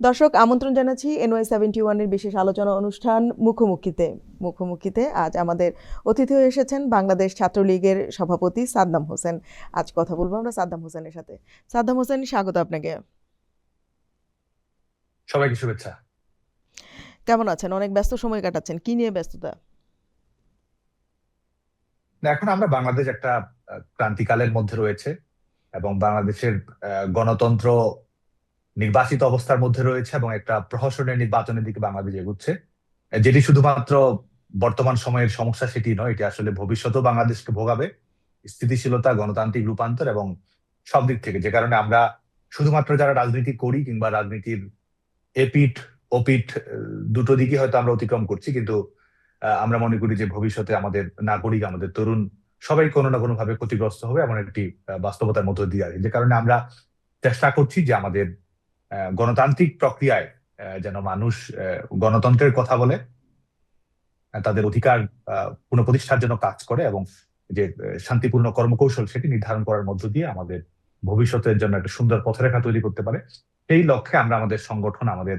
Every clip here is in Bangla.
দর্শক আমন্ত্রণ জানাচ্ছি NY71 এর বিশেষ আলোচনা অনুষ্ঠান মুখোমুখিতে আজ আমাদের অতিথি হয়ে এসেছেন বাংলাদেশ ছাত্রলীগের সভাপতি সাদ্দাম হোসেন। আজ কথা বলবো আমরা সাদ্দাম হোসেনের সাথে। সাদ্দাম হোসেন, স্বাগত আপনাকে। সবাইকে শুভেচ্ছা। কেমন আছেন? অনেক ব্যস্ত সময় কাটাচ্ছেন, কি নিয়ে ব্যস্ততা? এখন আমরা বাংলাদেশ একটা ক্রান্তিকালের মধ্যে রয়েছে এবং বাংলাদেশের গণতন্ত্র নির্বাচিত অবস্থার মধ্যে রয়েছে এবং একটা প্রহসনের নির্বাচনের দিকে বাংলাদেশ এগুচ্ছে, যেটি শুধুমাত্র বর্তমান সময়ের সমস্যা সেটি নয়, এটি আসলে ভবিষ্যতেও বাংলাদেশকে ভোগাবে স্থিতিশীলতা, গণতান্ত্রিক রূপান্তর এবং সব দিক থেকে। যে কারণে আমরা শুধুমাত্র যারা রাজনীতি করি কিংবা রাজনীতির এপিঠ ওপিঠ দুটো দিকে হয়তো আমরা অতিক্রম করছি, কিন্তু আমরা মনে করি যে ভবিষ্যতে আমাদের নাগরিক, আমাদের তরুণ সবাই কোনো না কোনো ভাবে ক্ষতিগ্রস্ত হবে এমন একটি বাস্তবতার মধ্য দিয়ে আছে। যে কারণে আমরা চেষ্টা করছি যে আমাদের গণতান্ত্রিক প্রক্রিয়ায় যেন মানুষ গণতন্ত্রের কথা বলে, তাদের অধিকার পুনঃপ্রতিষ্ঠার জন্য কাজ করে এবং যে শান্তিপূর্ণ কর্মকৌশল সেটি নির্ধারণ করার মধ্য দিয়ে আমাদের ভবিষ্যতের জন্য একটা সুন্দর পথরেখা তৈরি করতে পারে। সেই লক্ষ্যে আমরা আমাদের সংগঠন, আমাদের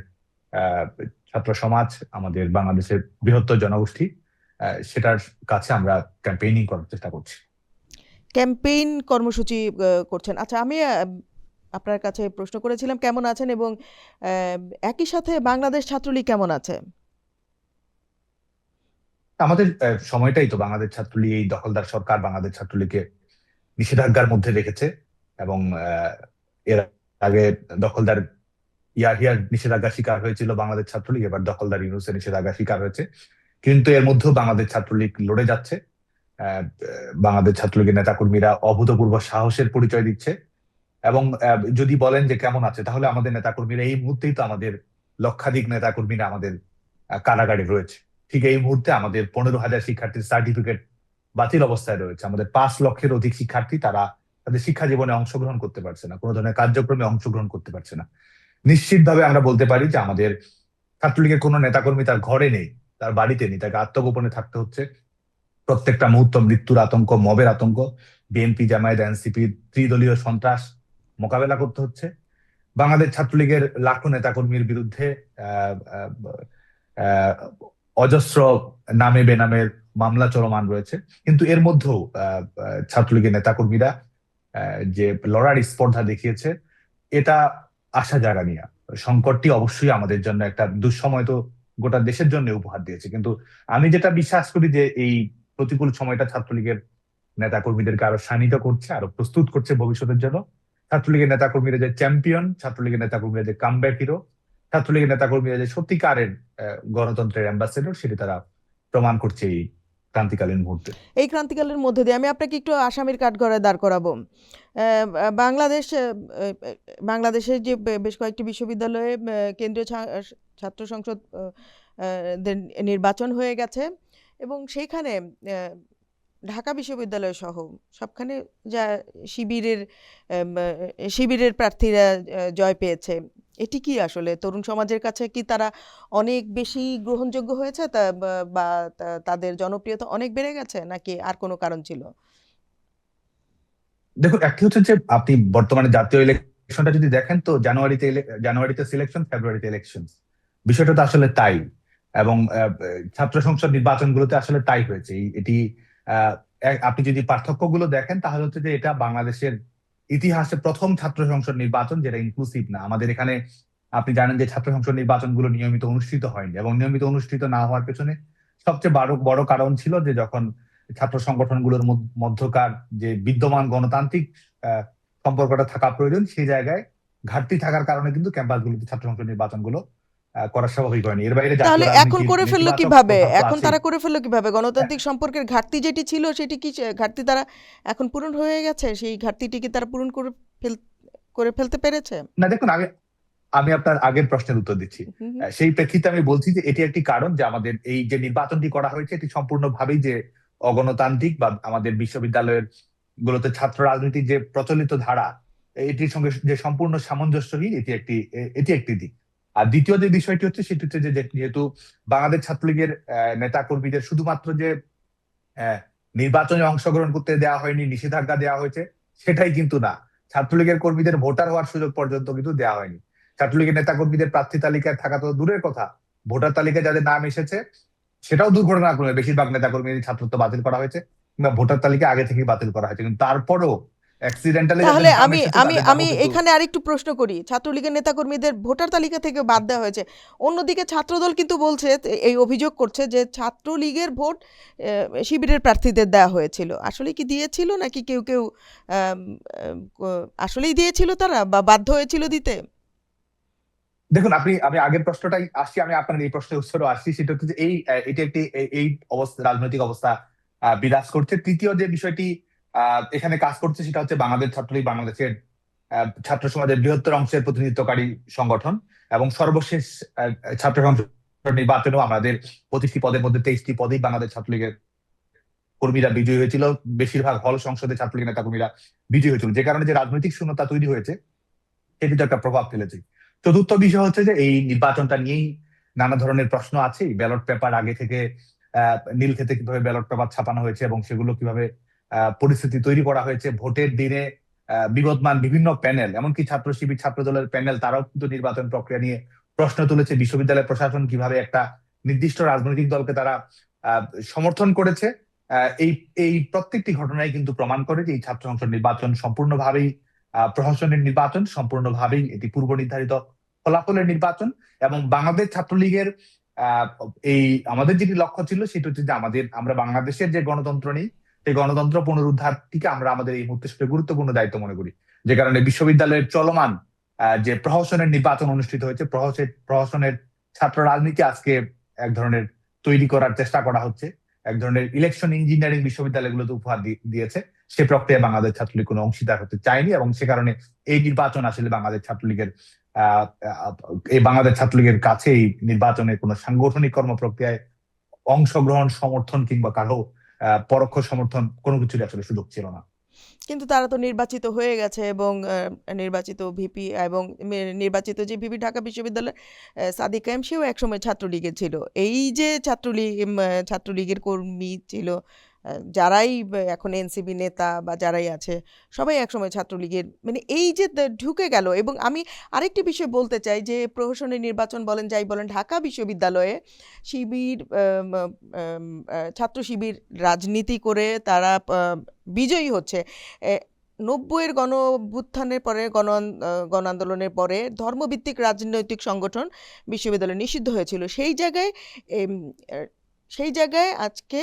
ছাত্র সমাজ, আমাদের বাংলাদেশের বৃহত্তর জনগোষ্ঠী, সেটার কাছে আমরা ক্যাম্পেইনিং করার চেষ্টা করছি। ক্যাম্পেইন কর্মসূচি করছেন। আচ্ছা, আমি আপনার কাছে প্রশ্ন করেছিলাম কেমন আছেন, এবং একই সাথে বাংলাদেশ ছাত্রলীগ কেমন আছে? আমাদের সময়টাই তো বাংলাদেশ ছাত্রলীগ, এই দখলদার সরকার বাংলাদেশ ছাত্রলীগকে নিষেধাজ্ঞার মধ্যে রেখেছে এবং এর আগে দখলদার ইয়াহিয়ার নিষেধাজ্ঞা শিকার হয়েছিল বাংলাদেশ ছাত্রলীগ, এবার দখলদার ইউনূসের নিষেধাজ্ঞা শিকার হয়েছে। কিন্তু এর মধ্যেও বাংলাদেশ ছাত্রলীগ লড়ে যাচ্ছে। বাংলাদেশ ছাত্রলীগের নেতাকর্মীরা অভূতপূর্ব সাহসের পরিচয় দিচ্ছে এবং যদি বলেন যে কেমন আছে, তাহলে আমাদের নেতাকর্মীরা এই মুহূর্তেই তো আমাদের লক্ষাধিক নেতাকর্মীরা আমাদের কারাগারে রয়েছে। ঠিক এই মুহূর্তে আমাদের 15,000 শিক্ষার্থীর সার্টিফিকেট বাতিল অবস্থায় রয়েছে। আমাদের 5 লক্ষের অধিক শিক্ষার্থী তারা তাদের শিক্ষা জীবনে অংশগ্রহণ করতে পারছে না, কোনো ধরনের কার্যক্রমে অংশগ্রহণ করতে পারছে না। নিশ্চিতভাবে আমরা বলতে পারি যে আমাদের ছাত্রলীগের কোনো নেতাকর্মী তার ঘরে নেই, তার বাড়িতে নেই, তাকে আত্মগোপনে থাকতে হচ্ছে। প্রত্যেকটা মুহূর্ত মৃত্যুর আতঙ্ক, মবের আতঙ্ক, বিএনপি, জামায়াত, এনসিপি ত্রিদলীয় সন্ত্রাস মোকাবেলা করতে হচ্ছে। বাংলাদেশ ছাত্রলীগের লাখো নেতাকর্মীর বিরুদ্ধে আহ আহ আহ, অজস্র নামে বেনামের মামলা চলমান রয়েছে। কিন্তু এর মধ্যেও ছাত্রলীগের নেতাকর্মীরা যে লড়ার স্পর্ধা দেখিয়েছে, এটা আশা জাগানিয়া। সংকটটি অবশ্যই আমাদের জন্য একটা দুঃসময় তো গোটা দেশের জন্য উপহার দিয়েছে, কিন্তু আমি যেটা বিশ্বাস করি যে এই প্রতিকূল সময়টা ছাত্রলীগের নেতাকর্মীদেরকে আরো শানিত করছে, আরো প্রস্তুত করছে ভবিষ্যতের জন্য। ছাত্রলীগের নেতাকর্মীরা যে চ্যাম্পিয়ন, ছাত্রলীগের নেতাকর্মীরা যে কামব্যাক হিরো, ছাত্রলীগের নেতাকর্মীরা যে সত্যিকারের গণতন্ত্রের অ্যাম্বাসেডর, সেটি তারা প্রমাণ করছে এই ক্রান্তিকালীন মুহূর্তে। এই ক্রান্তিকালের মধ্যে দিয়ে আমি আপনাকে একটু আসামির কাঠগড়ায় দাঁড় করাবো। বাংলাদেশ বাংলাদেশের যে বেশ কয়েকটি বিশ্ববিদ্যালয়ে কেন্দ্রীয় ছাত্র সংসদ দের নির্বাচন হয়ে গেছে, এবং সেইখানে ঢাকা বিশ্ববিদ্যালয় সহ সবখানে যা শিবিরের শিবিরের প্রার্থীরা জয় পেয়েছে। এটি কি আসলে তরুণ সমাজের কাছে কি তারা অনেক বেশি গ্রহণযোগ্য হয়েছে, বা তাদের জনপ্রিয়তা অনেক বেড়ে গেছে, নাকি আর কোনো কারণ ছিল? দেখুন, একটি হচ্ছে যে আপনি বর্তমানে জাতীয় ইলেকশনটা যদি দেখেন, তো জানুয়ারিতে সিলেকশন, ফেব্রুয়ারিতে ইলেকশন, বিষয়টা তো আসলে তাই। এবং ছাত্র সংসদ নির্বাচনগুলোতে আসলে তাই হয়েছে। এটি আপনি যদি পার্থক্যগুলো দেখেন, তাহলে হচ্ছে যে এটা বাংলাদেশের ইতিহাসে প্রথম ছাত্র সংসদ নির্বাচন যেটা ইনক্লুসিভ না। আমাদের এখানে আপনি জানেন যে ছাত্র সংসদ নির্বাচনগুলো নিয়মিত অনুষ্ঠিত হয়নি, এবং নিয়মিত অনুষ্ঠিত না হওয়ার পেছনে সবচেয়ে বড় বড় কারণ ছিল যে যখন ছাত্র সংগঠনগুলোর মধ্যকার যে বিদ্যমান গণতান্ত্রিক আহ, সম্পর্কটা থাকা প্রয়োজন, সেই জায়গায় ঘাটতি থাকার কারণে কিন্তু ক্যাম্পাসগুলোতে ছাত্র সংসদ নির্বাচনগুলো করা স্বাভাবিক হয়নি। এর বাইরে জাতীয় তাহলে এখন রাজনীতির করে ফেললো নেতিবাচক কিভাবে? প্রভাব তো এখন আছেই। তারা করে ফেললো কিভাবে? গণতান্ত্রিক সম্পর্কের ঘাটতি যেটি ছিল সেটি কি ঘাটতি তারা এখন পূরণ হয়ে গেছে? সেই ঘাটতিটি কি তারা পূরণ ফেল করে ফেলতে পেরেছে? না, দেখুন, আমি আমি আপনার আগের প্রশ্নের উত্তর দিচ্ছি। হুম হুম। সেই প্রেক্ষিতে আমি বলছি যে এটি একটি কারণ যে আমাদের এই যে নির্বাচনটি করা হয়েছে, এটি সম্পূর্ণভাবেই যে অগণতান্ত্রিক, বা আমাদের বিশ্ববিদ্যালয়ের গুলোতে ছাত্র রাজনীতির যে প্রচলিত ধারা, এটির সঙ্গে যে সম্পূর্ণ সামঞ্জস্যহীন, এটি একটি দিক। আর দ্বিতীয় যে বিষয়টি হচ্ছে সেটি হচ্ছে যে যেহেতু বাংলাদেশ ছাত্রলীগের নেতা কর্মীদের শুধুমাত্র যে আহ, নির্বাচনে অংশগ্রহণ করতে দেওয়া হয়নি, নিষেধাজ্ঞা দেওয়া হয়েছে, সেটাই কিন্তু না। ছাত্রলীগের কর্মীদের ভোটার হওয়ার সুযোগ পর্যন্ত কিন্তু দেওয়া হয়নি। ছাত্রলীগের নেতাকর্মীদের প্রার্থী তালিকায় থাকা তো দূরের কথা, ভোটার তালিকায় যাদের নাম এসেছে সেটাও দুর্ঘটনাক্রমে বেশিরভাগ নেতাকর্মীর ছাত্রত্ব বাতিল করা হয়েছে, কিংবা ভোটার তালিকা আগে থেকেই বাতিল করা হয়েছে, কিন্তু তারপরেও অ্যাক্সিডেন্টালি যাদের তাহলে নাম আমি এসেছে আমি তাদের আমি নামও কিন্তু। এখানে আরেকটু প্রশ্ন করি, ছাত্রলীগের নেতাকর্মীদের ভোটার তালিকা থেকে বাদ দেওয়া হয়েছে, অন্যদিকে ছাত্রদল কিন্তু বলছে, এই অভিযোগ করছে যে ছাত্রলীগের ভোট শিবিরের প্রার্থীদের দেওয়া হয়েছিল। আসলে কি দিয়েছিল নাকি কেউ কেউ আম, আসলেই দিয়েছিল তারা, বা বাধ্য হয়েছিল দিতে? দেখুন, আমি আগের প্রশ্নটাই আসছি, আমি আপনার এই প্রশ্নের উত্তরও আসছি, সেটা হচ্ছে যে এটা একটি এই অবস্থা, রাজনৈতিক অবস্থা বিরাজ করছে। তৃতীয় যে বিষয়টি এখানে কাজ করছে সেটা হচ্ছে বাংলাদেশ ছাত্রলীগ বাংলাদেশের ছাত্র সমাজের বৃহত্তর অংশের প্রতিনিধিত্বকারী সংগঠন, এবং সর্বশেষ ছাত্র সংসদ নির্বাচনেও আমাদের 25টি পদের মধ্যে 23টি পদেই বাংলাদেশ ছাত্রলীগের কর্মীরা বিজয়ী হয়েছিল, বেশিরভাগ হল সংসদে ছাত্রলীগের নেতা কর্মীরা বিজয়ী হয়েছিল, যে কারণে যে রাজনৈতিক শূন্যতা তৈরি হয়েছে সেটি তো একটা প্রভাব ফেলেছে। চতুর্থ বিষয় হচ্ছে যে এই নির্বাচনটা নিয়েই নানা ধরনের প্রশ্ন আছে। ব্যালট পেপার আগে থেকে নীলক্ষেতে কিভাবে ব্যালট পেপার ছাপানো হয়েছে এবং সেগুলো কিভাবে পরিস্থিতি তৈরি করা হয়েছে, ভোটের দিনে বিবদমান বিভিন্ন প্যানেল, এমনকি ছাত্র শিবির ছাত্র দলের প্যানেল, তারাও কিন্তু নির্বাচন প্রক্রিয়া নিয়ে প্রশ্ন তুলেছে। বিশ্ববিদ্যালয় প্রশাসন কিভাবে একটা নির্দিষ্ট রাজনৈতিক দলকে তারা সমর্থন করেছে। এই এই প্রত্যেকটি ঘটনাই কিন্তু প্রমাণ করে যে এই ছাত্র সংসদ নির্বাচন সম্পূর্ণভাবেই প্রশাসনের নির্বাচন, সম্পূর্ণভাবেই এটি পূর্ব নির্ধারিত ফলাফলের নির্বাচন। এবং বাংলাদেশ ছাত্রলীগের আহ এই আমাদের যেটি লক্ষ্য ছিল সেটা হচ্ছে যে আমরা বাংলাদেশের যে গণতন্ত্র নেই, সেই গণতন্ত্র পুনরুদ্ধারটিকে আমরা আমাদের এই মুহূর্তে সবচেয়ে গুরুত্বপূর্ণ দায়িত্ব মনে করি। যে কারণে বিশ্ববিদ্যালয়ের চলমান যে প্রহসনের নির্বাচন অনুষ্ঠিত হয়েছে, প্রহসনের ছাত্র রাজনীতি আজকে এক ধরনের তৈরি করার চেষ্টা করা হচ্ছে, এক ধরনের ইলেকশন ইঞ্জিনিয়ারিং বিশ্ববিদ্যালয়গুলোতে উপহার দিয়েছে। সে প্রক্রিয়া বাংলাদেশ ছাত্রলীগ কোনো অংশীদার হতে চায়নি, এবং সে কারণে এই নির্বাচন আসলে বাংলাদেশ ছাত্রলীগের এই বাংলাদেশ ছাত্রলীগের কাছে এই নির্বাচনে কোনো সাংগঠনিক কর্ম প্রক্রিয়ায় অংশগ্রহণ, সমর্থন কিংবা কারো পরোক্ষ সমর্থন কোনো কিছুর আসলে সুযোগ ছিল না। কিন্তু তারা তো নির্বাচিত হয়ে গেছে, এবং নির্বাচিত ভিপি এবং নির্বাচিত যে ভিপি ঢাকা বিশ্ববিদ্যালয়ের সাদিক কায়েম, সেও একসময় ছাত্রলীগের ছিল। এই যে ছাত্রলীগের কর্মী ছিল, যারাই এখন এনসিপি নেতা বা যারাই আছে, সবাই একসময় ছাত্রলীগের, মানে এই যে ঢুকে গেল। এবং আমি আরেকটি বিষয় বলতে চাই যে প্রহসনের নির্বাচন বলেন, যাই বলেন, ঢাকা বিশ্ববিদ্যালয়ে শিবির ছাত্র শিবির রাজনীতি করে তারা বিজয়ী হচ্ছে। 90-এর গণ অভ্যুত্থানের পরে, গণ আন্দোলনের পরে ধর্মভিত্তিক রাজনৈতিক সংগঠন বিশ্ববিদ্যালয়ে নিষিদ্ধ হয়েছিল। সেই জায়গায় আজকে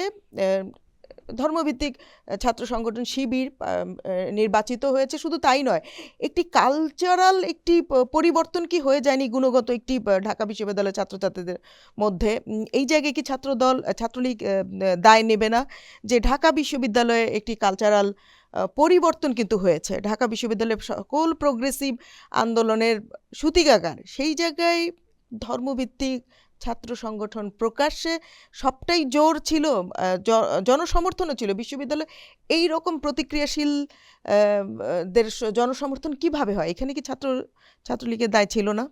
ধর্মভিত্তিক ছাত্র সংগঠন শিবির নির্বাচিত হয়েছে। শুধু তাই নয়, একটি কালচারাল একটি পরিবর্তন কি হয়ে যায়নি গুণগত একটি ঢাকা বিশ্ববিদ্যালয়ের ছাত্রছাত্রীদের মধ্যে? এই জায়গায় কি ছাত্রলীগ দায় নেবে না যে ঢাকা বিশ্ববিদ্যালয়ে একটি কালচারাল পরিবর্তন কিন্তু হয়েছে? ঢাকা বিশ্ববিদ্যালয়ের সকল প্রোগ্রেসিভ আন্দোলনের সূতিকাগার, সেই জায়গায় ধর্মভিত্তিক ছাত্র সংগঠন প্রকাশ্যে সবটাই জোর ছিল, জনসমর্থনও ছিল। বিশ্ববিদ্যালয় এই রকম প্রতিক্রিয়াশীল দের জনসমর্থন কিভাবে হয়? এখানে কি ছাত্রলীগের দায় ছিল না?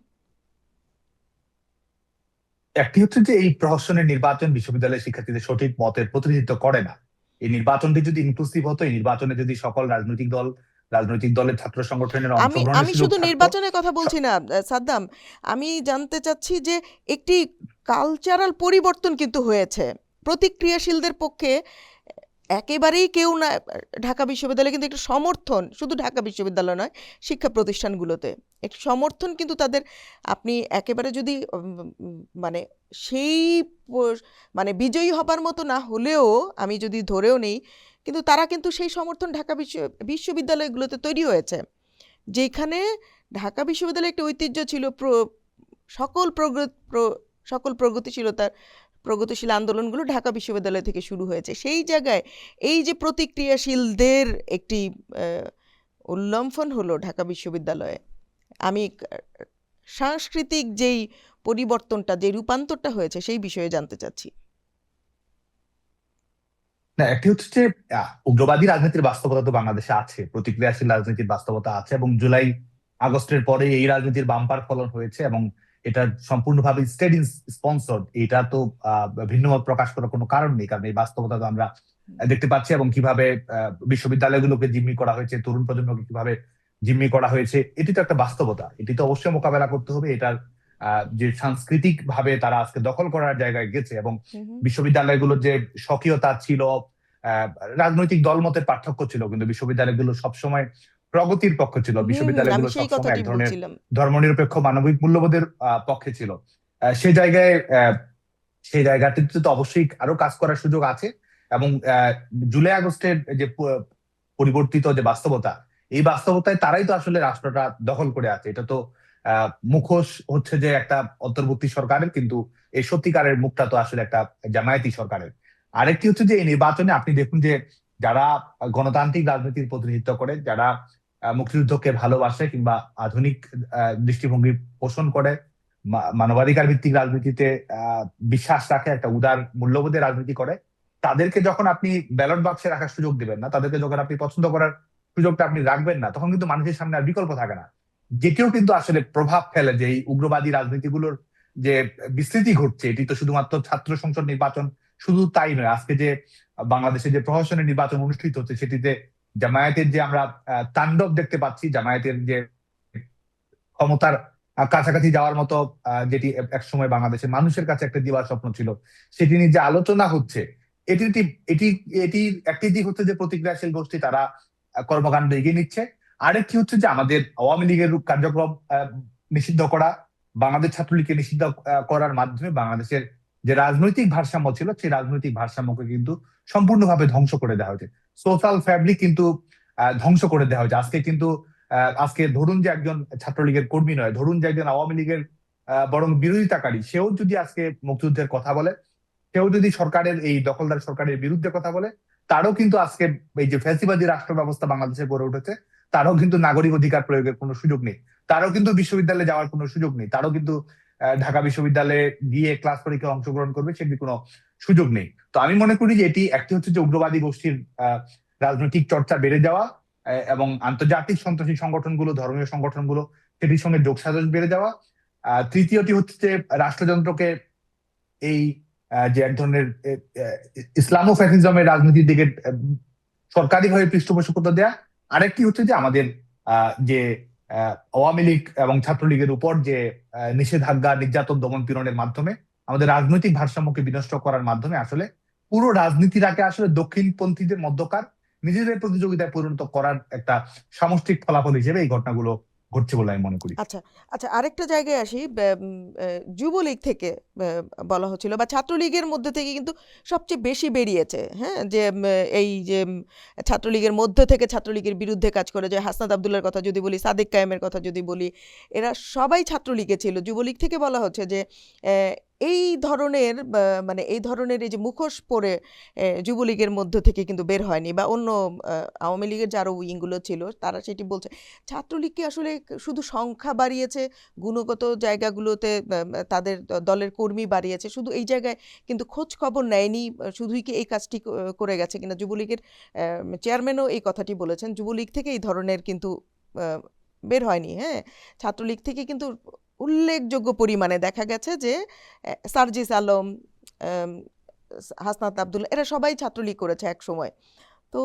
একটি হচ্ছে যে এই প্রহসনের নির্বাচন বিশ্ববিদ্যালয়ের শিক্ষার্থীদের সঠিক মতের প্রতিনিধিত্ব করে না। এই নির্বাচনটি যদি ইনক্লুসিভ হতো, এই নির্বাচনে যদি সকল রাজনৈতিক দলের ছাত্র সংগঠনের আমি অংশগ্রহণের আমি সুযোগ শুধু থাকতো। নির্বাচনের কথা বলছি না, সাদ্দাম। আমি জানতে চাচ্ছি যে একটি কালচারাল পরিবর্তন কিন্তু হয়েছে প্রতিক্রিয়াশীলদের পক্ষে। একেবারেই কেউ না, ঢাকা বিশ্ববিদ্যালয়ে কিন্তু একটা সমর্থন, শুধু ঢাকা বিশ্ববিদ্যালয় নয়, শিক্ষা প্রতিষ্ঠানগুলোতে একটি সমর্থন কিন্তু তাদের। আপনি একেবারে যদি মানে সেই মানে বিজয়ী হবার মতো না হলেও, আমি যদি ধরেও নেই, কিন্তু তারা কিন্তু সেই সমর্থন ঢাকা বিশ্ববিদ্যালয়গুলোতে তৈরি হয়েছে, যেখানে ঢাকা বিশ্ববিদ্যালয়ে একটি ঐতিহ্য ছিল সকল প্রগতিশীল আন্দোলনগুলো ঢাকা বিশ্ববিদ্যালয় থেকে শুরু হয়েছে। সেই জায়গায় এই যে প্রতিক্রিয়াশীলদের একটি উল্লম্ফন হলো ঢাকা বিশ্ববিদ্যালয়ে, আমি সাংস্কৃতিক যেই পরিবর্তনটা, যে রূপান্তরটা হয়েছে, সেই বিষয়ে জানতে চাচ্ছি। না, একটি হচ্ছে যে উগ্রবাদী রাজনীতির বাস্তবতা তো বাংলাদেশে আছে, প্রতিক্রিয়াশীল রাজনীতির বাস্তবতা আছে, এবং জুলাই আগস্টের পরে এই রাজনীতির বাম্পার ফলন হয়েছে, এবং এটা সম্পূর্ণভাবে স্টেট স্পন্সর্ড। এটা তো ভিন্নমত প্রকাশ করার কোনো কারণ নেই, কারণ এই বাস্তবতা তো আমরা দেখতে পাচ্ছি, এবং কিভাবে বিশ্ববিদ্যালয়গুলোকে জিম্মি করা হয়েছে, তরুণ প্রজন্মকে কিভাবে জিম্মি করা হয়েছে, এটি তো একটা বাস্তবতা, এটি তো অবশ্যই মোকাবেলা করতে হবে। এটার যে সাংস্কৃতিক ভাবে তারা আজকে দখল করার জায়গায় গেছে, এবং হুম হুম বিশ্ববিদ্যালয়গুলোর যে স্বকীয়তা ছিল, আহ, রাজনৈতিক দলমতের পার্থক্য ছিল, কিন্তু বিশ্ববিদ্যালয়গুলো সবসময় প্রগতির পক্ষ ছিল, আমি বিশ্ববিদ্যালয়গুলো সেই সবসময় কথাটি এক ধরনের বলছিলাম। ধর্মনিরপেক্ষ মানবিক মূল্যবোধের পক্ষে ছিল। সেই জায়গায় সেই জায়গাটিতে তো অবশ্যই আরো কাজ করার সুযোগ আছে। এবং জুলাই আগস্টের যে পরিবর্তিত যে বাস্তবতা, এই বাস্তবতায় তারাই তো আসলে রাষ্ট্রটা দখল করে আছে। এটা তো মুখোশ হচ্ছে যে একটা অন্তর্বর্তী সরকারের, কিন্তু এই সত্যিকারের মুখটা তো আসলে একটা জামায়াতি সরকারের। আরেকটি হচ্ছে যে এই নির্বাচনে আপনি দেখুন যে যারা গণতান্ত্রিক রাজনীতির প্রতিনিধিত্ব করে, যারা মুক্তিযুদ্ধকে ভালোবাসে কিংবা আধুনিক দৃষ্টিভঙ্গি পোষণ করে, মানবাধিকার ভিত্তিক রাজনীতিতে আহ বিশ্বাস রাখে, একটা উদার মূল্যবোধের রাজনীতি করে, তাদেরকে যখন আপনি ব্যালট বাক্সে রাখার সুযোগ দিবেন না, তাদেরকে যখন আপনি পছন্দ করার সুযোগটা আপনি রাখবেন না, তখন কিন্তু মানুষের সামনে আর বিকল্প থাকে না। যেটিও কিন্তু আসলে প্রভাব ফেলে যে এই উগ্রবাদী রাজনীতিগুলোর যে বিস্তৃতি ঘটছে, এটি তো শুধুমাত্র ছাত্র সংসদ নির্বাচন শুধু তাই নয়, আজকে যে বাংলাদেশে যে প্রশাসনের নির্বাচন অনুষ্ঠিত হচ্ছে, সেটিতে জামায়াতের যে আমরা তাণ্ডব দেখতে পাচ্ছি, জামায়াতের যে ক্ষমতার কাছাকাছি যাওয়ার মতো যেটি একসময় বাংলাদেশের মানুষের কাছে একটা দিবার স্বপ্ন ছিল, সেটি নিয়ে যে আলোচনা হচ্ছে, এটি এটি এটি এটি একটি দিক হচ্ছে যে প্রতিক্রিয়াশীল গোষ্ঠী তারা কর্মকাণ্ড এগিয়ে নিচ্ছে। আরেকটি হচ্ছে যে আমাদের আওয়ামী লীগের কার্যক্রম নিষিদ্ধ করা, বাংলাদেশ ছাত্রলীগকে নিষিদ্ধ করার মাধ্যমে বাংলাদেশের যে রাজনৈতিক ভারসাম্য ছিল, সেই রাজনৈতিক ভারসাম্যকে কিন্তু সম্পূর্ণভাবে ধ্বংস করে দেওয়া হয়েছে। সোশ্যাল ফ্যাব্রিক কিন্তু ধ্বংস করে দেওয়া হয়েছে। আজকে কিন্তু আজকে ধরুন যে একজন ছাত্রলীগের কর্মী নয়, ধরুন যে একজন আওয়ামী লীগের বরং বিরোধিতাকারী, সেও যদি আজকে মুক্তিযুদ্ধের কথা বলে, সেও যদি সরকারের এই দখলদার সরকারের বিরুদ্ধে কথা বলে, তারও কিন্তু আজকে এই যে ফ্যাসিবাদী রাষ্ট্র ব্যবস্থা বাংলাদেশে গড়ে উঠেছে, তারও কিন্তু নাগরিক অধিকার প্রয়োগের কোনো সুযোগ নেই, তারও কিন্তু বিশ্ববিদ্যালয়ে যাওয়ার কোনো সুযোগ নেই, তারও কিন্তু ঢাকা বিশ্ববিদ্যালয়ে গিয়ে ক্লাস পরীক্ষায় অংশগ্রহণ করবে, সেটি কোনো সুযোগ নেই। তো আমি মনে করি যে এটি একটি হচ্ছে যে উগ্রবাদী গোষ্ঠীর রাজনৈতিক চর্চা বেড়ে যাওয়া, এবং আন্তর্জাতিক সন্ত্রাসী সংগঠনগুলো, ধর্মীয় সংগঠনগুলো, সেটির সঙ্গে যোগসাজশ বেড়ে যাওয়া। তৃতীয়টি হচ্ছে যে রাষ্ট্রযন্ত্রকে এই যে এক ধরনের ইসলামো ফ্যাসিজমের রাজনীতির দিকে সরকারিভাবে পৃষ্ঠপোষকতা দেয়া। আরেকটি হচ্ছে যে আমাদের যে আওয়ামী লীগ এবং ছাত্রলীগের উপর যে নিষেধাজ্ঞা, নির্যাতন, দমন পীড়নের মাধ্যমে আমাদের রাজনৈতিক ভারসাম্যকে বিনষ্ট করার মাধ্যমে আসলে পুরো রাজনীতিটাকে আসলে দক্ষিণপন্থীদের মধ্যকার নিজেদের প্রতিযোগিতায় পরিণত করার একটা সামষ্টিক ফলাফল হিসেবে এই ঘটনাগুলো ঘটছে বলে আমি মনে করি। আচ্ছা আচ্ছা, আরেকটা জায়গায় আসি। যুবলীগ থেকে বলা হচ্ছিল বা ছাত্রলীগের মধ্যে থেকে কিন্তু সবচেয়ে বেশি বেরিয়েছে, হ্যাঁ, যে এই যে ছাত্রলীগের মধ্যে থেকে ছাত্রলীগের বিরুদ্ধে কাজ করে, যে হাসনাত আবদুল্লার কথা যদি বলি, সাদেক কায়েমের কথা যদি বলি, এরা সবাই ছাত্রলীগে ছিল। যুবলীগ থেকে বলা হচ্ছে যে আহ, এই ধরনের মানে এই ধরনের এই যে মুখোশ পরে যুবলীগের মধ্য থেকে কিন্তু বের হয়নি, বা অন্য আওয়ামী লীগের যে আরো উইংগুলো ছিল তারা সেটি বলছে। ছাত্রলীগ কি আসলে শুধু সংখ্যা বাড়িয়েছে, গুণগত জায়গাগুলোতে তাদের দলের কর্মী বাড়িয়েছে, শুধু এই জায়গায় কিন্তু খোঁজ খবর নেয়নি? শুধুই কি এই কাজটি করে গেছে কিনা? যুবলীগের চেয়ারম্যানও এই কথাটি বলেছেন, যুবলীগ থেকে এই ধরনের কিন্তু আহ, বের হয়নি। হ্যাঁ, ছাত্রলীগ থেকে কিন্তু উল্লেখযোগ্য পরিমাণে দেখা গেছে যে সার্জিস আলম, আম, হাসনাত আবদুল্লাহ, এরা সবাই ছাত্রলীগ করেছে এক সময়। তো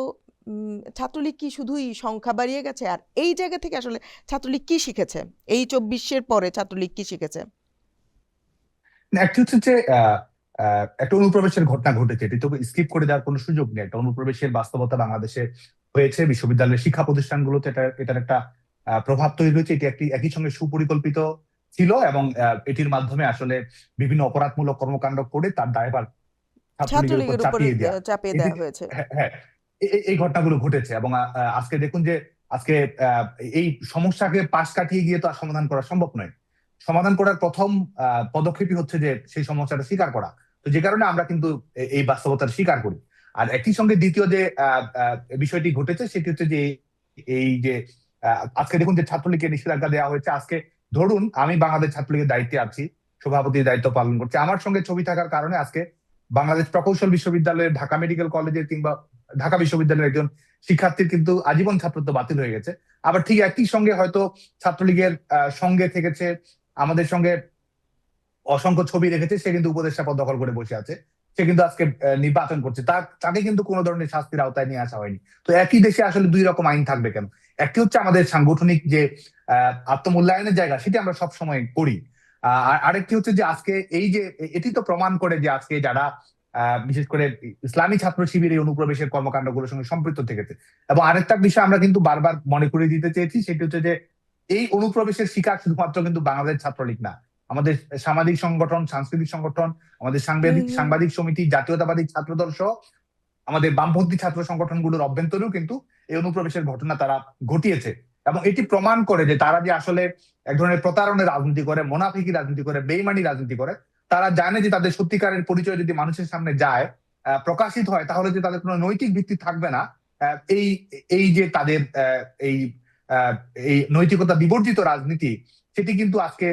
ছাত্রলীগ কি শুধুই সংখ্যা বাড়িয়ে গেছে? আর এই জায়গা থেকে আসলে ছাত্রলীগ কি শিখেছে? এই 24-এর পরে ছাত্রলীগ কি শিখেছে? একটি হচ্ছে যে একটা অনুপ্রবেশের ঘটনা ঘটেছে, এটি তো স্কিপ করে দেওয়ার কোনো সুযোগ নেই। একটা অনুপ্রবেশের বাস্তবতা বাংলাদেশে হয়েছে, বিশ্ববিদ্যালয়ের শিক্ষা প্রতিষ্ঠানগুলোতে এটার একটা প্রভাব তৈরি হয়েছে। এটি একই সঙ্গে সুপরিকল্পিত ছিল, এবং এটির মাধ্যমে আসলে বিভিন্ন অপরাধমূলক কর্মকাণ্ড করে তার দায়ভার ছাত্রলীগের উপর ছাত্রলীগের উপরে চাপিয়ে দেওয়া। চাপিয়ে এটি দেওয়া হয়েছে। হ্যাঁ হ্যাঁ, এই ঘটনাগুলো ঘটেছে। এবং আজকে দেখুন যে আজকে এই সমস্যাকে পাশ কাটিয়ে গিয়ে তো আর সমাধান করা সম্ভব নয়। সমাধান করার প্রথম পদক্ষেপই হচ্ছে যে সেই সমস্যাটা স্বীকার করা। তো যে কারণে আমরা কিন্তু এই বাস্তবতার স্বীকার করি। আর একই সঙ্গে দ্বিতীয় যে বিষয়টি ঘটেছে, সেটি হচ্ছে যে এই যে আজকে দেখুন যে ছাত্রলীগকে নিষেধাজ্ঞা দেওয়া হয়েছে। আজকে ধরুন আমি বাংলাদেশ ছাত্রলীগের দায়িত্বে আছি, সভাপতির দায়িত্ব পালন করছি, আমার সঙ্গে ছবি থাকার কারণে আজকে বাংলাদেশ প্রকৌশল বিশ্ববিদ্যালয়ের, ঢাকা মেডিকেল কলেজের কিংবা ঢাকা বিশ্ববিদ্যালয়ের একজন শিক্ষার্থীর কিন্তু আজীবন ছাত্রত্ব বাতিল হয়ে গেছে। আবার ঠিক একই সঙ্গে হয়তো ছাত্রলীগের সঙ্গে থেকেছে, আমাদের সঙ্গে অসংখ্য ছবি রেখেছে, সে কিন্তু উপদেষ্টা পদ দখল করে বসে আছে, সে কিন্তু আজকে নির্বাচন করছে, তাকে কিন্তু কোনো ধরনের শাস্তির আওতায় নিয়ে আসা হয়নি। তো একই দেশে আসলে দুই রকম আইন থাকবে কেন? একটি হচ্ছে আমাদের সাংগঠনিক যে আত্মমূল্যায়নের জায়গা, সেটি আমরা সব সময় করি। আর আরেকটি হচ্ছে যে আজকে এই যে এটি তো প্রমাণ করে যে আজকে যারা বিশেষ করে ইসলামী ছাত্র শিবির এই অনুপ্রবেশের কর্মকাণ্ডগুলোর সঙ্গে সম্পৃক্ত থেকেছে। এবং আরেকটা বিষয় আমরা কিন্তু বারবার মনে করিয়ে দিতে চেয়েছি, সেটি হচ্ছে যে এই অনুপ্রবেশের শিকার শুধুমাত্র কিন্তু বাংলাদেশ ছাত্রলীগ না, আমাদের সামাজিক সংগঠন, সাংস্কৃতিক সংগঠন, আমাদের হুম হুম। সাংবাদিক সমিতি, জাতীয়তাবাদী ছাত্রদল সহ আমাদের বামপন্থী ছাত্র সংগঠনগুলোর অভ্যন্তরেও কিন্তু এই অনুপ্রবেশের ঘটনা তারা ঘটিয়েছে। এবং এটি প্রমাণ করে যে তারা যে আসলে এক ধরনের প্রতারণের রাজনীতি করে, মুনাফিকি রাজনীতি করে, বেইমানি রাজনীতি করে। তারা জানে যে তাদের সত্যিকারের পরিচয় যদি মানুষের সামনে যায়, প্রকাশিত হয়, তাহলে যে তাদের কোনো নৈতিক ভিত্তি থাকবে না। এই এই যে তাদের এই এই নৈতিকতা বিবর্জিত রাজনীতি, সেটি কিন্তু আজকে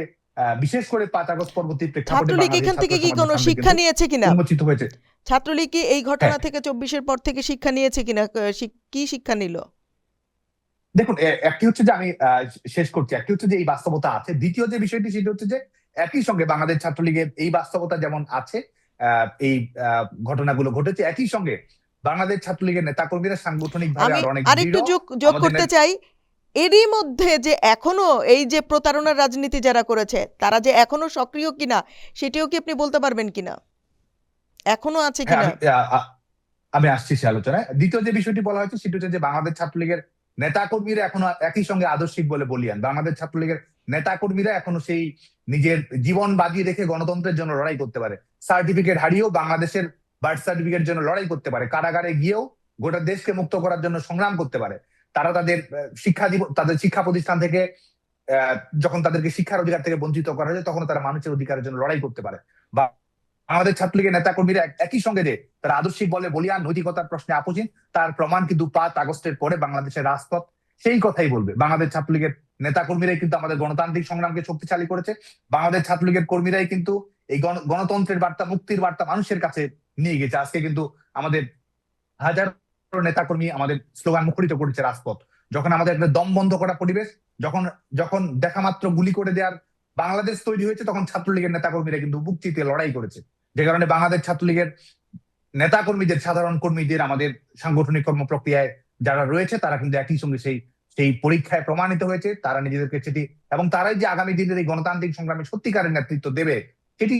বিশেষ করে ৫ আগস্ট পরবর্তী প্রেক্ষাপটে ছাত্রলীগ বাংলাদেশ এখান ছাত্র থেকে কি সমাজের কোনো সামনে শিক্ষা কিন্তু নিয়েছে কিনা? উন্মোচিত হয়েছে। ছাত্রলীগ কি এই হ্যাঁ, ঘটনা থেকে ২৪-এর পর থেকে শিক্ষা নিয়েছে কিনা? কি শিক্ষা নিল? দেখুন, একটি হচ্ছে যে আমি শেষ করছি, একটি হচ্ছে যে এই বাস্তবতা আছে। দ্বিতীয় যে বিষয়টি সেটি হচ্ছে যে একই সঙ্গে বাংলাদেশ ছাত্রলীগের এই বাস্তবতা যেমন আছে, এই ঘটনাগুলো ঘটেছে, একই সঙ্গে বাংলাদেশ ছাত্রলীগের নেতাকর্মীরা সাংগঠনিক ভাবে আমি আর অনেক আরেকটু দৃঢ়। যোগ আমাদের করতে চাই, এরই মধ্যে যে এখনো এই যে প্রতারণার রাজনীতি যারা করেছে তারা যে এখনো সক্রিয় কিনা সেটিও কি আপনি বলতে পারবেন কিনা? এখনো আছে হ্যাঁ, কিনা? আমি আসছি সে আলোচনায়। দ্বিতীয় যে বিষয়টি বলা হয়েছে সেটি হচ্ছে যে বাংলাদেশ ছাত্রলীগের নেতাকর্মীরা এখনো একই সঙ্গে আদর্শিক বলে বলিয়ান। বাংলাদেশ ছাত্রলীগের নেতাকর্মীরা এখনো সেই নিজের জীবন বাজি রেখে গণতন্ত্রের জন্য লড়াই করতে পারে, সার্টিফিকেট হারিয়েও বাংলাদেশের বার্থ সার্টিফিকেট জন্য লড়াই করতে পারে, কারাগারে গিয়েও গোটা দেশকে মুক্ত করার জন্য সংগ্রাম করতে পারে। তারা তাদের তাদের শিক্ষা প্রতিষ্ঠান থেকে যখন তাদেরকে শিক্ষার অধিকার থেকে বঞ্চিত করা হয়, তখন তারা মানুষের অধিকারের জন্য লড়াই করতে পারে। বা আমাদের ছাত্রলীগের নেতাকর্মীরা একই সঙ্গে যে তারা আদর্শিক বলে বলিয়ান, নৈতিকতার প্রশ্নে আপোষহীন, তার প্রমাণ কিন্তু ৫ আগস্টের পরে বাংলাদেশের রাজপথ সেই কথাই বলবে। বাংলাদেশ ছাত্রলীগের নেতাকর্মীরাই কিন্তু আমাদের গণতান্ত্রিক সংগ্রামকে শক্তিশালী করেছে। বাংলাদেশ ছাত্রলীগের কর্মীরাই কিন্তু এই গণতন্ত্রের বার্তা, মুক্তির বার্তা মানুষের কাছে নিয়ে গেছে। আজকে কিন্তু আমাদের হাজার নেতাকর্মী আমাদের স্লোগান মুখরিত করেছে রাজপথ। যখন আমাদের একটা দম বন্ধ করা পরিবেশ, যখন যখন দেখা মাত্র গুলি করে দেওয়ার বাংলাদেশ তৈরি হয়েছে, তখন ছাত্রলীগের নেতাকর্মীরা কিন্তু বুক চিতিয়ে লড়াই করেছে। যে কারণে বাংলাদেশ ছাত্রলীগের নেতাকর্মীদের, সাধারণ কর্মীদের, আমাদের সাংগঠনিক কর্ম প্রক্রিয়ায় যারা রয়েছে, তারা কিন্তু একই সঙ্গে সেই সেই পরীক্ষায় প্রমাণিত হয়েছে। তারা নিজেদেরকে সেটি, এবং তারাই যে আগামী দিনের এই গণতান্ত্রিক সংগ্রামে সত্যিকারের নেতৃত্ব দেবে, সেটি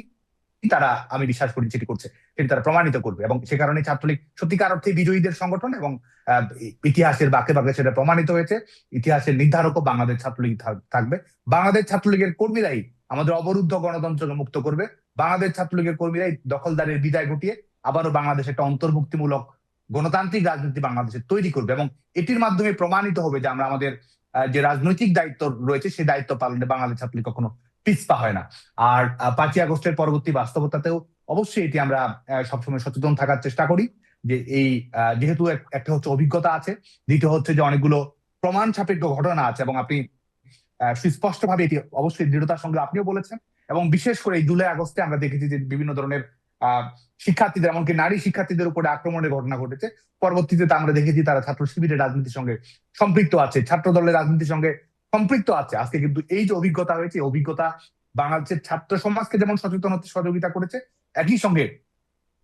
তারা, আমি বিশ্বাস করি, সেটি করছে, সেটি তারা প্রমাণিত করবে। এবং সে কারণে ছাত্রলীগ সত্যিকার অর্থে বিজয়ীদের সংগঠন, এবং ইতিহাসের বাঁকে বাঁকে সেটা প্রমাণিত হয়েছে। ইতিহাসের নির্ধারকও বাংলাদেশ ছাত্রলীগ থাকবে। বাংলাদেশ ছাত্রলীগের কর্মীরাই আমাদের অবরুদ্ধ গণতন্ত্রকে মুক্ত করবে। বাংলাদেশ ছাত্রলীগের কর্মীরাই দখলদারের বিদায় ঘটিয়ে আবারও বাংলাদেশে একটা অন্তর্ভুক্তিমূলক গণতান্ত্রিক রাজনীতি বাংলাদেশে তৈরি করবে। এবং এটির মাধ্যমে প্রমাণিত হবে যে আমরা আমাদের যে রাজনৈতিক দায়িত্ব রয়েছে, সেই দায়িত্ব পালনে বাংলাদেশ ছাত্রলীগ কখনো পিছপা হয় না। আর ৫ই আগস্টের পরবর্তী বাস্তবতাতেও অবশ্যই এটি আমরা সবসময় সচেতন থাকার চেষ্টা করি যে এই যেহেতু একটা হচ্ছে অভিজ্ঞতা আছে, দ্বিতীয় হচ্ছে যে অনেকগুলো প্রমাণ সাপেক্ষ ঘটনা আছে, এবং আপনি সুস্পষ্টভাবে এটি অবশ্যই দৃঢ়তার সঙ্গে আপনিও বলেছেন। এবং বিশেষ করে এই জুলাই আগস্টে আমরা দেখেছি যে বিভিন্ন ধরনের শিক্ষার্থীদের, এমনকি নারী শিক্ষার্থীদের উপরে আক্রমণের ঘটনা ঘটেছে। পরবর্তীতে আমরা দেখেছি তারা ছাত্র শিবিরের রাজনীতির সঙ্গে সম্পৃক্ত আছে, ছাত্র দলের রাজনীতির সঙ্গে সম্পৃক্ত আছে। আজকে কিন্তু এই যে অভিজ্ঞতা হয়েছে, অভিজ্ঞতা বাংলাদেশের ছাত্র সমাজকে যেমন সচেতন হতে সহযোগিতা করেছে, একই সঙ্গে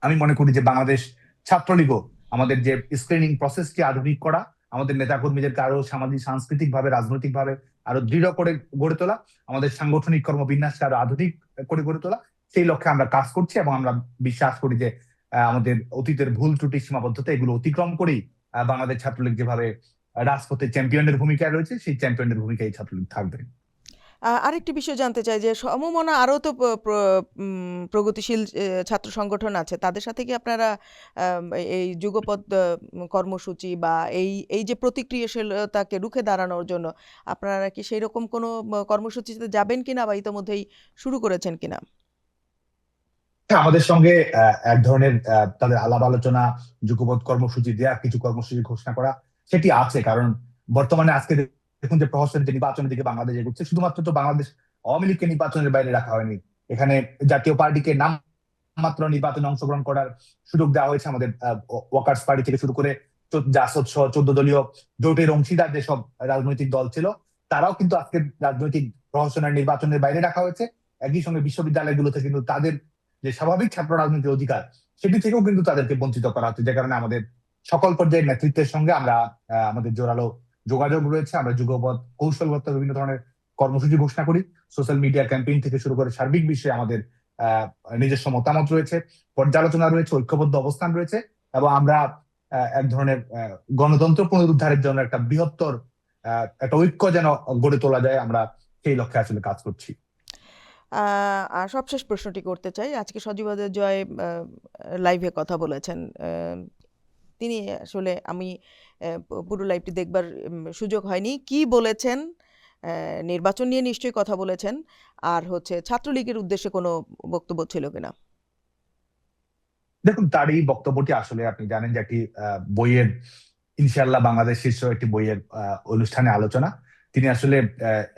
আমি মনে করি যে বাংলাদেশ ছাত্রলীগও আমাদের যে স্ক্রিনিং প্রসেসটি আধুনিক করা, আমাদের নেতাকর্মীদেরকে আরো সামাজিক, সাংস্কৃতিক ভাবে, রাজনৈতিক ভাবে আরো দৃঢ় করে গড়ে তোলা, আমাদের সাংগঠনিক কর্মবিন্যাসকে আরো আধুনিক করে গড়ে তোলা, সেই লক্ষ্যে আমরা কাজ করছি। এবং আমরা বিশ্বাস করি যে আমাদের অতীতের ভুল ত্রুটি, সীমাবদ্ধতা এগুলো অতিক্রম করেই বাংলাদেশ ছাত্রলীগ যেভাবে রাজপথে চ্যাম্পিয়নের ভূমিকায় রয়েছে, সেই চ্যাম্পিয়নের ভূমিকায় ছাত্রলীগ থাকবে। আরেকটি বিষয় জানতে চাই যে সমমনা আরও তো প্রগতিশীল ছাত্র সংগঠন আছে, তাদের সাথে কি আপনারা এই যুগপৎ কর্মসূচি বা এই যে প্রতিক্রিয়াশীলতাকে রুখে দাঁড়ানোর জন্য আপনারা কি সেই রকম কোনো কর্মসূচিতে যাবেন কিনা বা ইতোমধ্যেই শুরু করেছেন কিনা? হ্যাঁ, আমাদের সঙ্গে এক ধরনের তাদের আলাপ আলোচনা, যুগপৎ কর্মসূচি দেওয়া, কিছু কর্মসূচি ঘোষণা করা, সেটি আছে। কারণ বর্তমানে আজকে দেখুন যে প্রহসনের যে নির্বাচনের দিকে বাংলাদেশ এগোচ্ছে, শুধুমাত্র তো বাংলাদেশ আওয়ামী লীগকে নির্বাচনের বাইরে রাখা হয়নি। এখানে জাতীয় পার্টিকে নামমাত্র নির্বাচনে অংশগ্রহণ করার সুযোগ দেওয়া হয়েছে। আমাদের ওয়ার্কার্স পার্টি থেকে শুরু করে জাসদ সহ 14 দলীয় জোটের অংশীদার যেসব রাজনৈতিক দল ছিল, তারাও কিন্তু আজকে রাজনৈতিক প্রহসনের নির্বাচনের বাইরে রাখা হয়েছে। একই সঙ্গে বিশ্ববিদ্যালয়গুলোতে কিন্তু তাদের যে স্বাভাবিক ছাত্র রাজনীতির অধিকার, সেটি থেকেও কিন্তু তাদেরকে বঞ্চিত করা হচ্ছে। যে কারণে আমাদের সকল পর্যায়ের নেতৃত্বের সঙ্গে আমরা আমাদের জোরালো যোগাযোগ রয়েছে, আমরা যুগপৎ কৌশলগত বিভিন্ন ধরনের কর্মসূচি ঘোষণা করি, সোশ্যাল মিডিয়া ক্যাম্পেইন থেকে শুরু করে সার্বিক বিষয়ে আমাদের নিজস্ব মতামত রয়েছে, পর্যালোচনা রয়েছে, ঐক্যবদ্ধ অবস্থান রয়েছে, এবং আমরা এক ধরনের গণতন্ত্র পুনরুদ্ধারের জন্য একটা বৃহত্তর একটা ঐক্য যেন গড়ে তোলা যায়, আমরা সেই লক্ষ্যে আসলে কাজ করছি। আর সবশেষ প্রশ্নটি করতে চাই, আজকে সজীবদের জয় লাইভে কথা বলেছেন, তিনি আসলে আমি পুরো লাইভটি দেখবার সুযোগ হয়নি, কি বলেছেন? নির্বাচন নিয়ে নিশ্চয়ই কথা বলেছেন, আর হচ্ছে ছাত্রলীগের উদ্দেশ্যে কোনো বক্তব্য ছিল কিনা? দেখুন, তার এই বক্তব্যটি আসলে আপনি জানেন যে একটি বইয়ের, ইনশাআল্লাহ বাংলাদেশ শীর্ষ একটি বইয়ের অনুষ্ঠানে আলোচনা। তিনি আসলে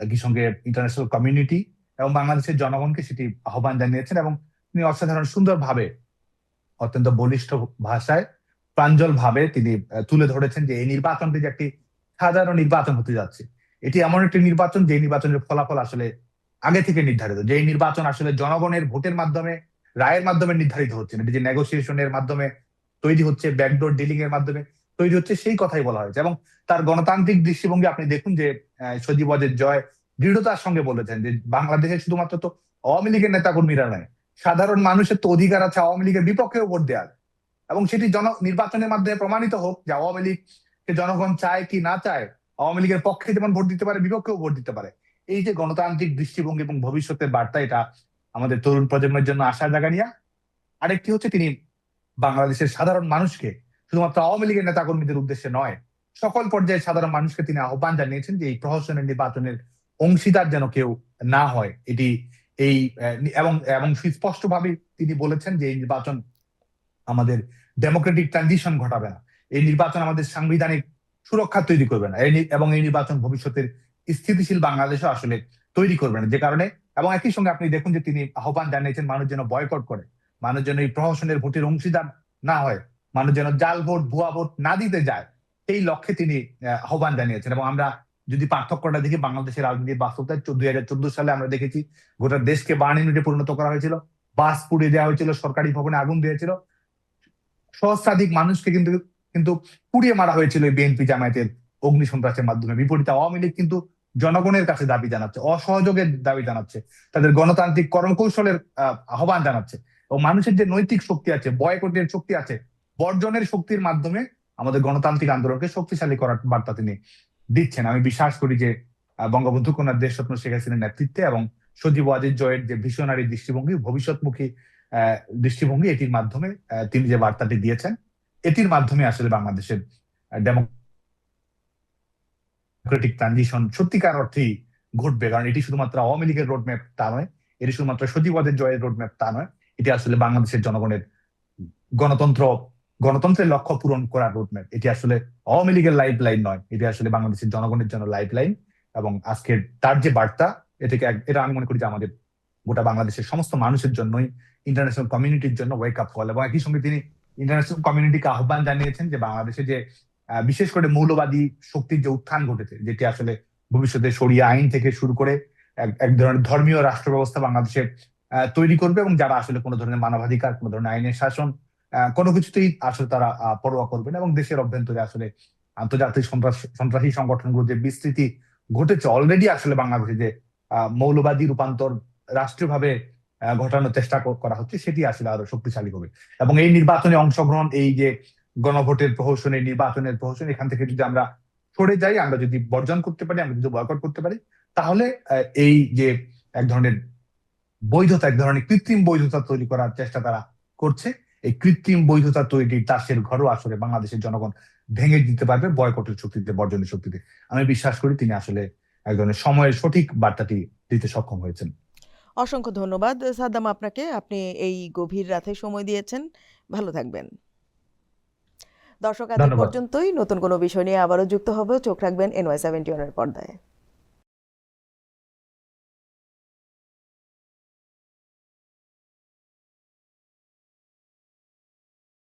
একই সঙ্গে ইন্টারন্যাশনাল কমিউনিটি এবং বাংলাদেশের জনগণকে সেটি আহ্বান জানিয়েছেন, এবং তিনি অসাধারণ সুন্দরভাবে, অত্যন্ত বলিষ্ঠ ভাষায়, প্রাঞ্জল ভাবে তিনি তুলে ধরেছেন যে এই নির্বাচনটি যে একটি সাধারণ নির্বাচন হতে যাচ্ছে। এটি এমন একটি নির্বাচন যে নির্বাচনের ফলাফল আসলে আগে থেকে নির্ধারিত, যে এই নির্বাচন আসলে জনগণের ভোটের মাধ্যমে, রায়ের মাধ্যমে নির্ধারিত হচ্ছে না, এটি যে নেগোসিয়েশনের মাধ্যমে তৈরি হচ্ছে, ব্যাকডোর ডিলিং এর মাধ্যমে তৈরি হচ্ছে, সেই কথাই বলা হয়েছে। এবং তার গণতান্ত্রিক দৃষ্টিভঙ্গি আপনি দেখুন যে সজীব ওয়াজেদ জয় দৃঢ়তার সঙ্গে বলেছেন যে বাংলাদেশে শুধুমাত্র তো আওয়ামী লীগের নেতাকর্মীরা নয়, সাধারণ মানুষের তো অধিকার আছে আওয়ামী লীগের বিপক্ষেও ভোট দেওয়ার, এবং সেটি নির্বাচনের মাধ্যমে প্রমাণিত হোক যে আওয়ামী লীগকে জনগণ চায় কি না চায়, আওয়ামী লীগের পক্ষে যেমন ভোট দিতে পারে, বিপক্ষেও ভোট দিতে পারে। এই যে গণতান্ত্রিক দৃষ্টিভঙ্গি এবং ভবিষ্যতের বার্তা, এটা আমাদের তরুণ প্রজন্মের জন্য আশার জায়গা নিয়ে। আরেকটি হচ্ছে তিনি বাংলাদেশের সাধারণ মানুষকে, শুধুমাত্র আওয়ামী লীগের নেতাকর্মীদের উদ্দেশ্যে নয়, সকল পর্যায়ে সাধারণ মানুষকে তিনি আহ্বান জানিয়েছেন যে এই প্রহসনের নির্বাচনের অংশীদার যেন কেউ না হয়। এটি এই এবং এবং সুস্পষ্টভাবে তিনি বলেছেন যে এই নির্বাচন আমাদের ডেমোক্রেটিক ট্রানজিশন ঘটাবে না, এই নির্বাচন আমাদের সাংবিধানিক সুরক্ষা তৈরি করবে না, এবং এই নির্বাচন ভবিষ্যতের স্থিতিশীল বাংলাদেশও আসলে তৈরি করবে না। যে কারণে, এবং একই সঙ্গে আপনি দেখুন যে তিনি আহ্বান জানিয়েছেন মানুষ যেন বয়কট করে, মানুষ যেন এই প্রহসনের ভোটের অংশীদার না হয়, মানুষ যেন জাল ভোট, ভুয়া ভোট না দিতে যায়, সেই লক্ষ্যে তিনি আহ্বান জানিয়েছেন। এবং আমরা যদি পার্থক্যটা দেখি বাংলাদেশের রাজনীতির বাস্তবতায়, 2014 সালে আমরা দেখেছি গোটা দেশকে বার্ন ইউনিটে পরিণত করা হয়েছিল, বাস পুড়িয়ে দেওয়া হয়েছিল, সরকারি ভবনে আগুন দিয়েছিল, সহস্রাধিক মানুষকে কিন্তু কিন্তু পুড়িয়ে মারা হয়েছিল বিএনপি জামায়াতের অগ্নি সন্ত্রাসের মাধ্যমে। বিপরীতে আওয়ামী লীগ কিন্তু জনগণের কাছে দাবি জানাচ্ছে, অসহযোগের দাবি জানাচ্ছে, তাদের গণতান্ত্রিক কর্মকৌশলের আহ্বান জানাচ্ছে, এবং মানুষের যে নৈতিক শক্তি আছে, বয়কটের শক্তি আছে, বর্জনের শক্তির মাধ্যমে আমাদের গণতান্ত্রিক আন্দোলনকে শক্তিশালী করার বার্তা তিনি দিচ্ছেন। আমি বিশ্বাস করি যে বঙ্গবন্ধু কন্যা দেশরত্ন শেখ হাসিনার নেতৃত্বে এবং সজীব ওয়াজেদ জয়ের যে ভিশনারি দৃষ্টিভঙ্গি, ভবিষ্যৎমুখী দৃষ্টিভঙ্গি, এটির মাধ্যমে তিনি যে বার্তাটি দিয়েছেন, এটির মাধ্যমে আসলে বাংলাদেশের ডেমোক্রেটিক ট্রানজিশন সত্যিকার অর্থেই ঘটবে। কারণ এটি শুধুমাত্র আওয়ামী লীগের রোডম্যাপ তা নয়, এটি শুধুমাত্র সজীব ওয়াজেদ জয়ের রোডম্যাপ তা নয়, এটি আসলে বাংলাদেশের জনগণের গণতন্ত্রের লক্ষ্য পূরণ করার রোডম্যাপ। এটি আসলে আওয়ামী লীগের লাইফ লাইন নয়, এটি আসলে বাংলাদেশের জনগণের জন্য লাইফ লাইন। এবং আজকের তার যে বার্তা, এটা আমি মনে করি যে আমাদের গোটা বাংলাদেশের সমস্ত মানুষের জন্যই, ইন্টারন্যাশনাল কমিউনিটির জন্য ওয়েক আপ কল। এবং একই সঙ্গে তিনি ইন্টারন্যাশনাল কমিউনিটিকে আহ্বান জানিয়েছেন যে বাংলাদেশে যে বিশেষ করে মৌলবাদী শক্তির যে উত্থান ঘটেছে, যেটি আসলে ভবিষ্যতে শরিয়া আইন থেকে শুরু করে এক ধরনের ধর্মীয় রাষ্ট্র ব্যবস্থা বাংলাদেশে তৈরি করবে, এবং যারা আসলে কোনো ধরনের মানবাধিকার, কোনো ধরনের আইনের শাসন, কোনো কিছুতেই আসলে তারা পরোয়া করবে না, এবং দেশের অভ্যন্তরে আসলে আন্তর্জাতিক সন্ত্রাসী সংগঠনগুলোর যে বিস্তৃতি ঘটেছে অলরেডি, আসলে বাংলাদেশে যে মৌলবাদী রূপান্তর রাষ্ট্রীয়ভাবে ঘটানোর চেষ্টা করা হচ্ছে, সেটি আসলে আরো শক্তিশালী হবে। এবং এই নির্বাচনে অংশগ্রহণ, এই যে গণভোটের প্রহসন, এই নির্বাচনের প্রহসন, এখান থেকে যদি আমরা সরে যাই, আমরা যদি বর্জন করতে পারি, আমরা যদি বয়কট করতে পারি, তাহলে এই যে এক ধরনের বৈধতা, এক ধরনের কৃত্রিম বৈধতা তৈরি করার চেষ্টা তারা করছে, এই কৃত্রিম বৈধতা তৈরির তাসের ঘরও আসলে বাংলাদেশের জনগণ ভেঙে দিতে পারবে বয়কটের শক্তিতে, বর্জনের শক্তিতে। আমি বিশ্বাস করি তিনি আসলে এক ধরনের সময়ের সঠিক বার্তাটি দিতে সক্ষম হয়েছেন। অসংখ্য ধন্যবাদ সাদ্দাম আপনাকে, আপনি এই গভীর রাতে সময় দিয়েছেন। ভালো থাকবেন। দর্শক, আজ পর্যন্তই। নতুন কোনো বিষয় নিয়ে আবারও যুক্ত হব। চোখ রাখবেন NY 71 এর পর্দায়।